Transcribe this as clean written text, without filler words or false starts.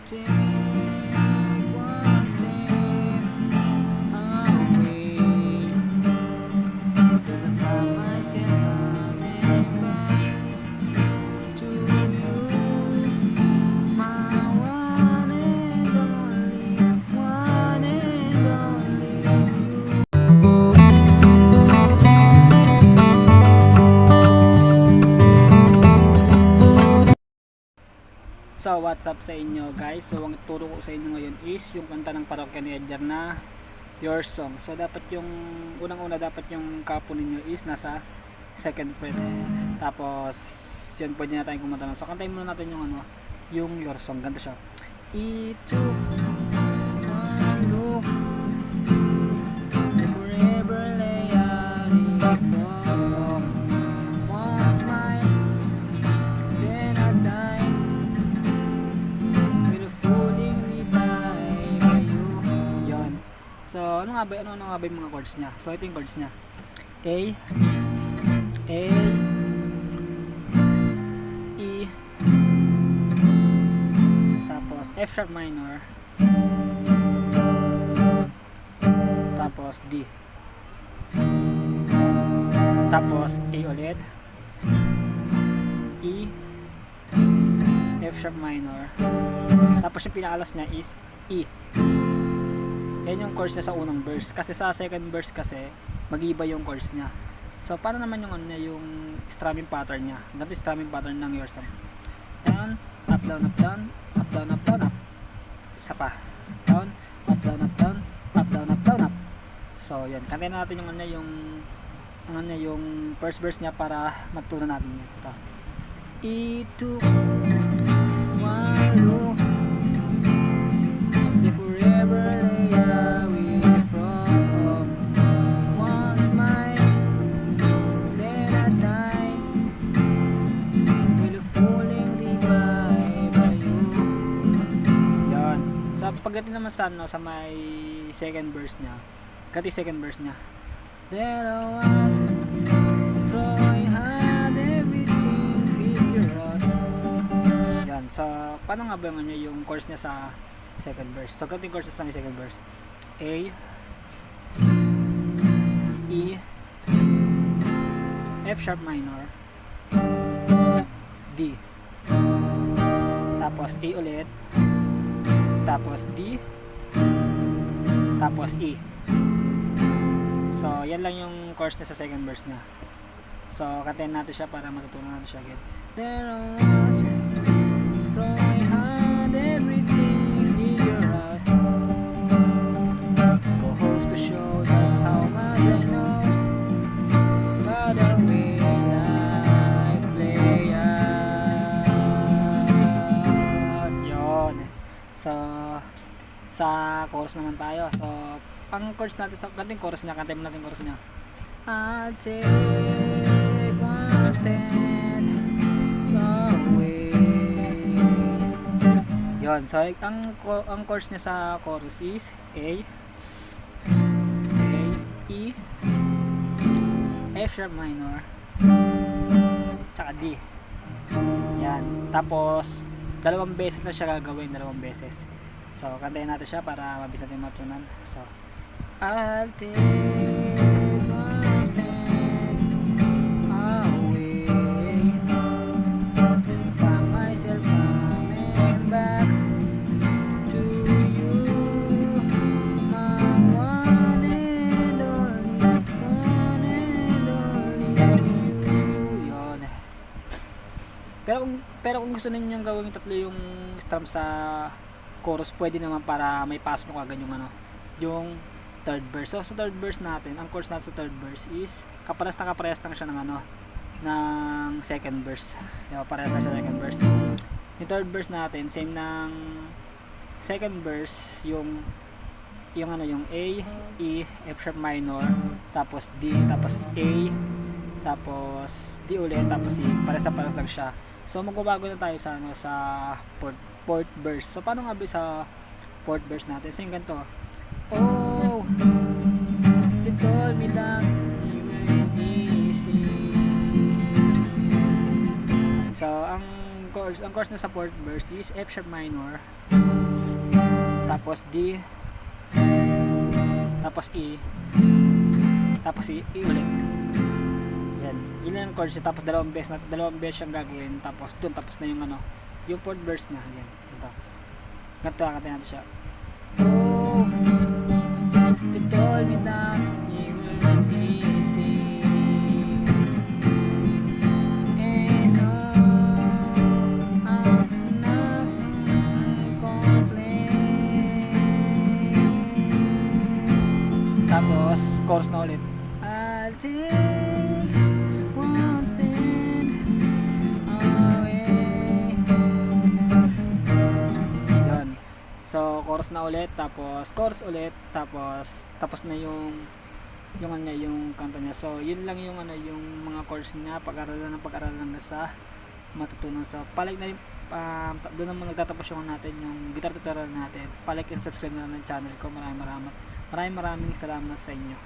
take one step away till I find myself coming back to you, my one and only, one and only you. So what's up sa inyo guys? So ang ituro ko sa inyo ngayon is yung kanta ng parokya ni Edgar na Your Song. So dapat yung unang-una, dapat yung kapo ninyo is nasa second fret. Tapos yun, pwede na tayong kumanta. So kantayin muna natin yung yung Your Song. Ganda siya. Ito one look forever lay out from one smile, then I die with a falling by you. Yon. So ano nga ba yung mga chords niya? So ito yung chords niya. A, E, tapos F sharp minor, tapos D, tapos A ulit, E, F sharp minor, tapos yung pinakalas niya is E. Yan yung chords niya sa unang verse. Kasi sa second verse kasi mag-iba yung chords niya. So paano naman yung yung strumming pattern niya? Ganito yung strumming pattern ng Your Song. Down, up, down, up, down, up, down, up, down, up. Isa pa. Down, up, down, up, down, up, down, up, down, up. So yan, kantayin natin yung yung first verse niya para matutunan natin yun. Ito. Ito one look the forever lay away from one smile, then I die will falling by you. Yan. Sa pagdating naman sa sa may second verse niya, second verse niya, there I was throwing hard everything figure out. Yan. So paano nga ba yung chords niya sa second verse? So ganito yung chords niya sa may second verse. A, E, F sharp minor, D, tapos A ulit, tapos D, tapos E. So yan lang yung chords niya sa second verse niya. So kantayin natin siya para matutunan natin siya again. There I was throwing hard everything figure out, goes to show just how much I know about the way life play out. Yun. So sa chorus naman tayo. So ang chords natin sa kanting chorus niya, kantayin mo natin chorus niya. I'll take one step away. Yon. So ang chords niya sa chorus is A, E, F sharp minor, tsaka D. Yan. Tapos dalawang beses na siya gagawin, dalawang beses. So kantayin natin siya para mabilis natin matunan. So I'll take one step away, find myself coming back to you, my one and only you. Yun. Pero kung gusto niyo gawin yung tatlo yung strum sa chorus, pwede naman para may pasok agad yung yung third verse. So sa third verse natin, ang chords natin sa third verse is kaparehas lang siya ng ng second verse. Parehas lang siya ng second verse. Yung third verse natin, same ng second verse, yung A, E, F sharp minor, tapos D, tapos A, tapos D ulit, tapos E. Parehas lang siya. So magbabago na tayo sa sa fourth verse. So paano nga ba sa fourth verse natin? So yung ganito. Oh, they told me that you were easy. So ang chords, ang chords na sa fourth verse is F sharp minor, tapos D, tapos E, tapos E ulit. Yan, yun lang ang chords niya. Tapos dalawang beses siyang gagawin, tapos dun tapos na yung ano, yung fourth verse na. Yan, ito. Ganito, kakatayin natin siya. Oh, they told me that you will be easy, and I'm not complain. Tapos chorus na ulit. I'll take one step away. Yun. So chorus na ulit, tapos chorus ulit, tapos na yung ano niya, yung kanta niya. So yun lang yung ano, yung mga chords niya, pag-aralan hanggang sa matutunan. So palik na rin, doon naman nagtatapos yung natin, yung guitar tutorial natin. Palik and subscribe na ng channel ko. Maraming salamat sa inyo.